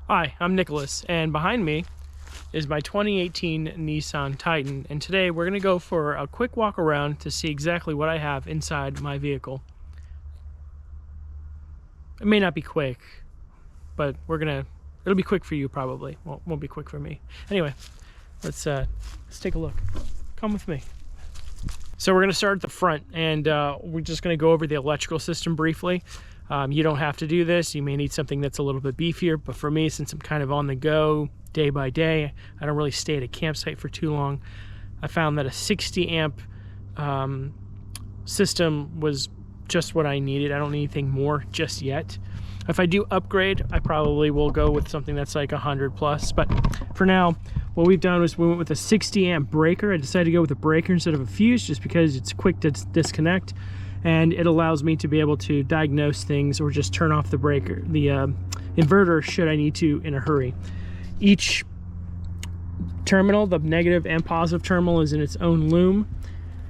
Hi, I'm Nicholas, and behind me is my 2018 Nissan Titan, and today we're going to go for a quick walk around to see exactly what I have inside my vehicle. It may not be quick, but it'll be quick for you probably. Well, it won't be quick for me. Anyway, let's take a look. Come with me. So we're going to start at the front, and we're just going to go over the electrical system briefly. You don't have to do this. You may need something that's a little bit beefier, but for me, since I'm kind of on the go day by day, I don't really stay at a campsite for too long. I found that a 60 amp system was just what I needed. I don't need anything more just yet. If I do upgrade, I probably will go with something that's like 100 plus, but for now, what we've done is we went with a 60 amp breaker. I decided to go with a breaker instead of a fuse just because it's quick to disconnect, and it allows me to be able to diagnose things or just turn off the breaker, the inverter, should I need to in a hurry. Each terminal, the negative and positive terminal, is in its own loom,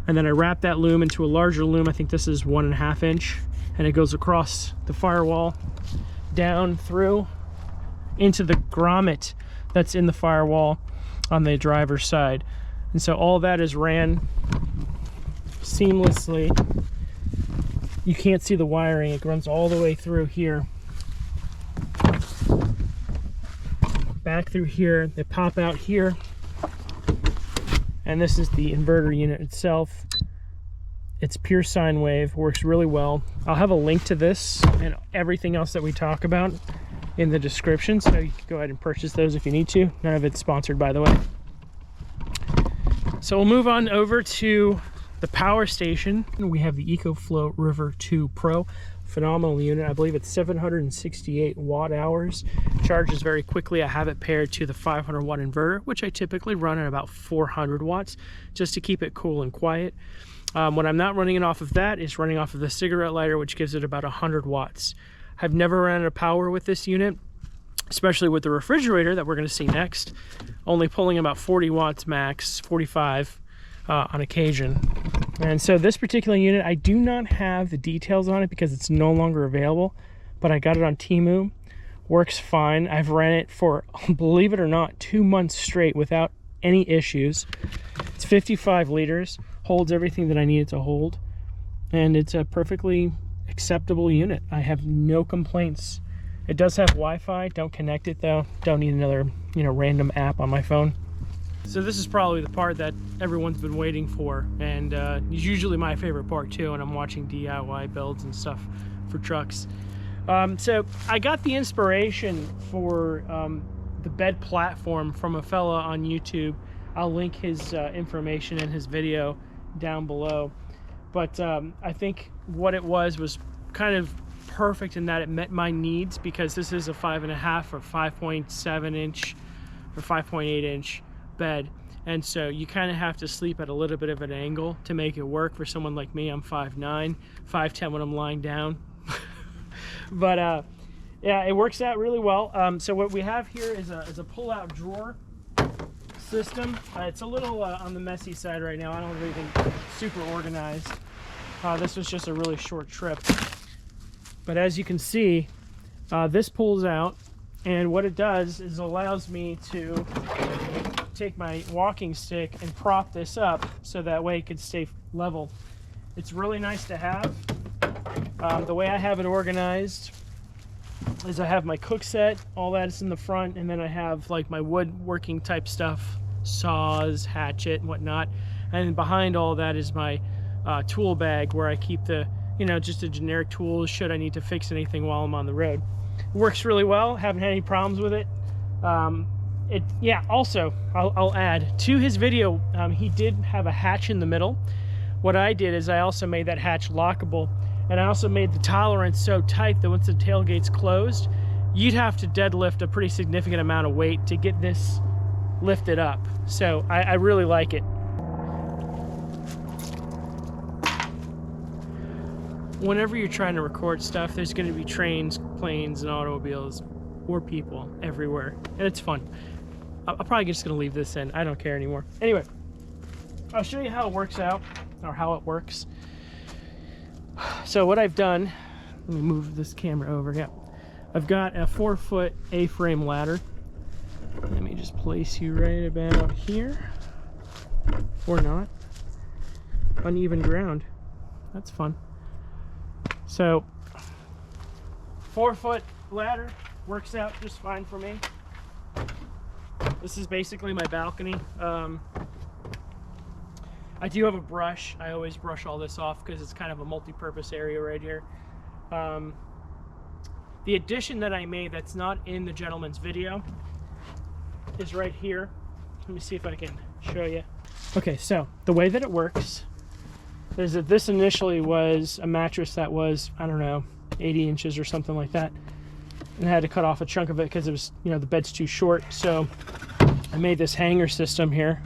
and then I wrap that loom into a larger loom. I think this is 1.5 inch, and it goes across the firewall, down through into the grommet that's in the firewall on the driver's side. And so all that is ran seamlessly. You can't see the wiring. It runs all the way through here, back through here. They pop out here, and this is the inverter unit itself. It's pure sine wave, works really well. I'll have a link to this and everything else that we talk about in the description, so you can go ahead and purchase those if you need to. None of it's sponsored, by the way. So we'll move on over to the power station. We have the EcoFlow River 2 Pro. Phenomenal unit. I believe it's 768 watt hours. Charges very quickly. I have it paired to the 500 watt inverter, which I typically run at about 400 watts just to keep it cool and quiet. When I'm not running it off of that, it's running off of the cigarette lighter, which gives it about 100 watts. I've never ran out of power with this unit, especially with the refrigerator that we're going to see next, only pulling about 40 watts max, 45 on occasion. And so this particular unit, I do not have the details on it because it's no longer available, but I got it on Temu. Works fine. I've ran it for, believe it or not, 2 months straight without any issues. It's 55 liters, holds everything that I need it to hold, and it's a perfectly acceptable unit. I have no complaints. It does have Wi-Fi. Don't connect it though. Don't need another, random app on my phone. So this is probably the part that everyone's been waiting for, and it's usually my favorite part too, and I'm watching DIY builds and stuff for trucks. So I got the inspiration for the bed platform from a fella on YouTube. I'll link his information in his video down below. But I think what it was kind of perfect in that it met my needs, because this is a 5.5 or 5.7 inch or 5.8 inch bed, and so you kind of have to sleep at a little bit of an angle to make it work. For someone like me, I'm 5'9", 5'10" when I'm lying down. But yeah, it works out really well. So what we have here is a pull-out drawer system. It's a little on the messy side right now. I don't have anything super organized. This was just a really short trip, but as you can see, this pulls out, and what it does is allows me to take my walking stick and prop this up so that way it could stay level. It's really nice to have. The way I have it organized is I have my cook set, all that is in the front, and then I have like my woodworking type stuff, saws, hatchet, and whatnot, and behind all that is my tool bag where I keep the, just a generic tools should I need to fix anything while I'm on the road. It works really well. Haven't had any problems with it. Yeah, also, I'll add to his video, he did have a hatch in the middle. What I did is I also made that hatch lockable, and I also made the tolerance so tight that once the tailgate's closed, you'd have to deadlift a pretty significant amount of weight to get this lifted up. So I really like it. Whenever you're trying to record stuff, there's going to be trains, planes, and automobiles, or people everywhere, and it's fun. I'm probably just going to leave this in. I don't care anymore. Anyway, I'll show you how it works out, or how it works. So what I've done, let me move this camera over. Yeah, I've got a 4-foot A-frame ladder. Let me just place you right about here. Or not. Uneven ground. That's fun. So, 4-foot ladder works out just fine for me. This is basically my balcony. I do have a brush. I always brush all this off because it's kind of a multi-purpose area right here. The addition that I made that's not in the gentleman's video is right here. Let me see if I can show you. Okay, so the way that it works is that this initially was a mattress that was, I don't know, 80 inches or something like that. And I had to cut off a chunk of it because it was, you know, the bed's too short. So I made this hanger system here.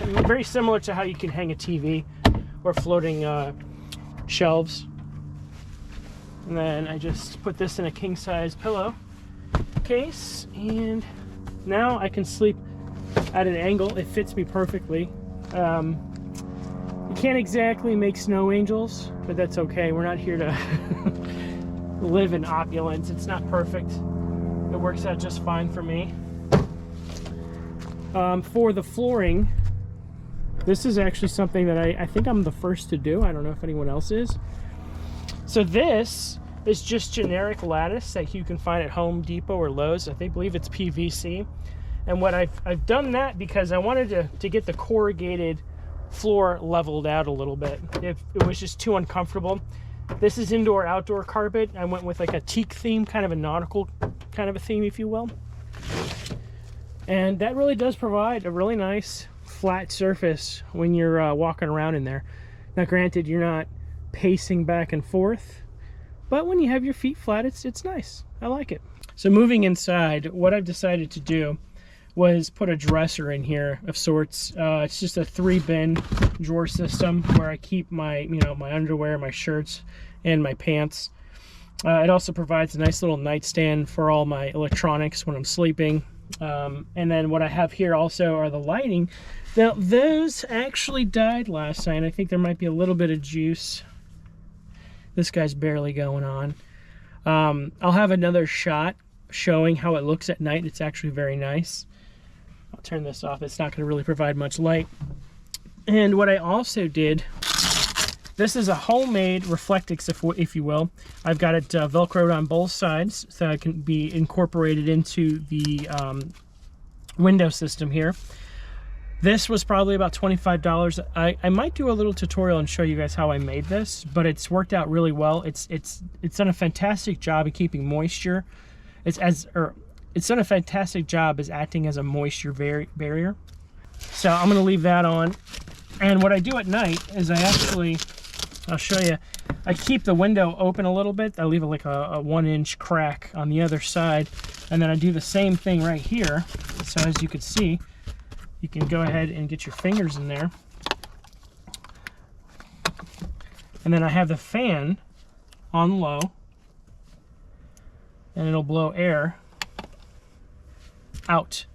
And very similar to how you can hang a TV or floating shelves. And then I just put this in a king-size pillow case, and now I can sleep at an angle. It fits me perfectly. You can't exactly make snow angels, but that's okay. We're not here to live in opulence. It's not perfect. It works out just fine for me. For the flooring, this is actually something that I think I'm the first to do. I don't know if anyone else is. So this is just generic lattice that you can find at Home Depot or Lowe's. I believe it's PVC. And what I've done that because I wanted to get the corrugated floor leveled out a little bit. It was just too uncomfortable. This is indoor-outdoor carpet. I went with like a teak theme, kind of a nautical kind of a theme, if you will. And that really does provide a really nice flat surface when you're walking around in there. Now granted, you're not pacing back and forth, but when you have your feet flat, it's nice. I like it. So moving inside, what I've decided to do was put a dresser in here of sorts. It's just a 3-bin drawer system where I keep my, my underwear, my shirts, and my pants. It also provides a nice little nightstand for all my electronics when I'm sleeping. And then what I have here also are the lighting. Now those actually died last night. I think there might be a little bit of juice. This guy's barely going on. I'll have another shot showing how it looks at night. It's actually very nice. I'll turn this off. It's not going to really provide much light. And what I also did, this is a homemade Reflectix, if you will. I've got it Velcroed on both sides so it can be incorporated into the window system here. This was probably about $25. I might do a little tutorial and show you guys how I made this, but it's worked out really well. It's done a fantastic job of keeping moisture. It's done a fantastic job as acting as a moisture barrier. So I'm going to leave that on. And what I do at night is I'll show you, I keep the window open a little bit. I leave it like a 1-inch crack on the other side. And then I do the same thing right here. So as you can see, you can go ahead and get your fingers in there. And then I have the fan on low. And it'll blow air out.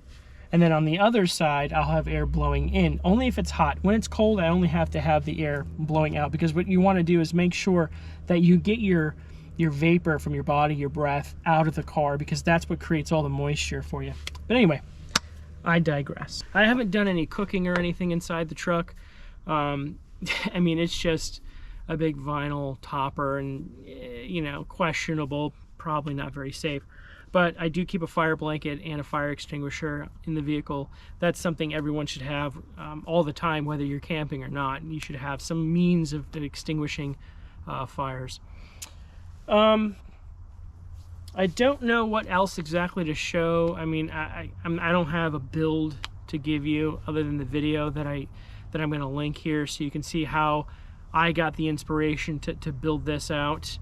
And then on the other side, I'll have air blowing in, only if it's hot. When it's cold, I only have to have the air blowing out, because what you want to do is make sure that you get your vapor from your body, your breath, out of the car, because that's what creates all the moisture for you. But anyway, I digress. I haven't done any cooking or anything inside the truck. I mean, it's just a big vinyl topper and, questionable, probably not very safe. But I do keep a fire blanket and a fire extinguisher in the vehicle. That's something everyone should have all the time, whether you're camping or not. You should have some means of extinguishing fires. I don't know what else exactly to show. I mean, I don't have a build to give you other than the video that I'm going to link here, so you can see how I got the inspiration to build this out.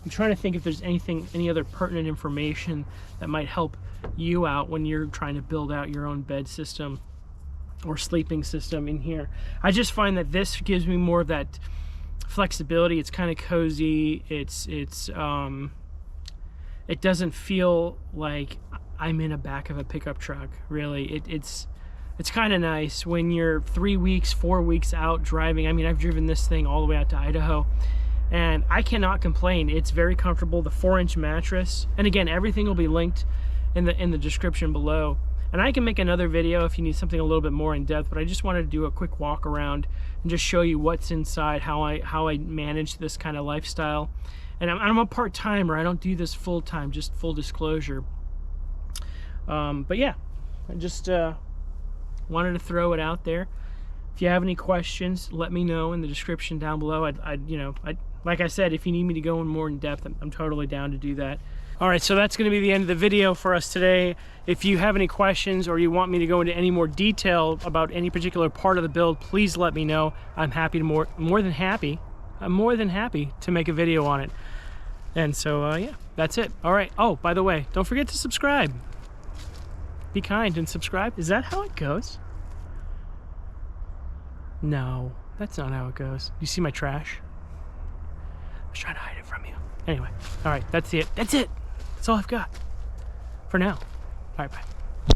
I'm trying to think if there's any other pertinent information that might help you out when you're trying to build out your own bed system or sleeping system in here. I just find that this gives me more of that flexibility. It's kind of cozy. It doesn't feel like I'm in a back of a pickup truck, really. It's it's kind of nice when you're 3 weeks, 4 weeks out driving. I mean, I've driven this thing all the way out to Idaho, and I cannot complain. It's very comfortable. The 4-inch mattress, and again, everything will be linked in the description below. And I can make another video if you need something a little bit more in depth, but I just wanted to do a quick walk around and just show you what's inside, how I manage this kind of lifestyle. And I'm a part-timer. I don't do this full-time, just full disclosure. But yeah, I just wanted to throw it out there. If you have any questions, let me know in the description down below. Like I said, if you need me to go in more in depth, I'm totally down to do that. All right, so that's going to be the end of the video for us today. If you have any questions or you want me to go into any more detail about any particular part of the build, please let me know. I'm happy to I'm more than happy to make a video on it. And so yeah, that's it. All right. Oh, by the way, don't forget to subscribe. Be kind and subscribe. Is that how it goes? No, that's not how it goes. You see my trash? I was trying to hide it from you. Anyway, all right, that's it. That's all I've got for now. All right, bye.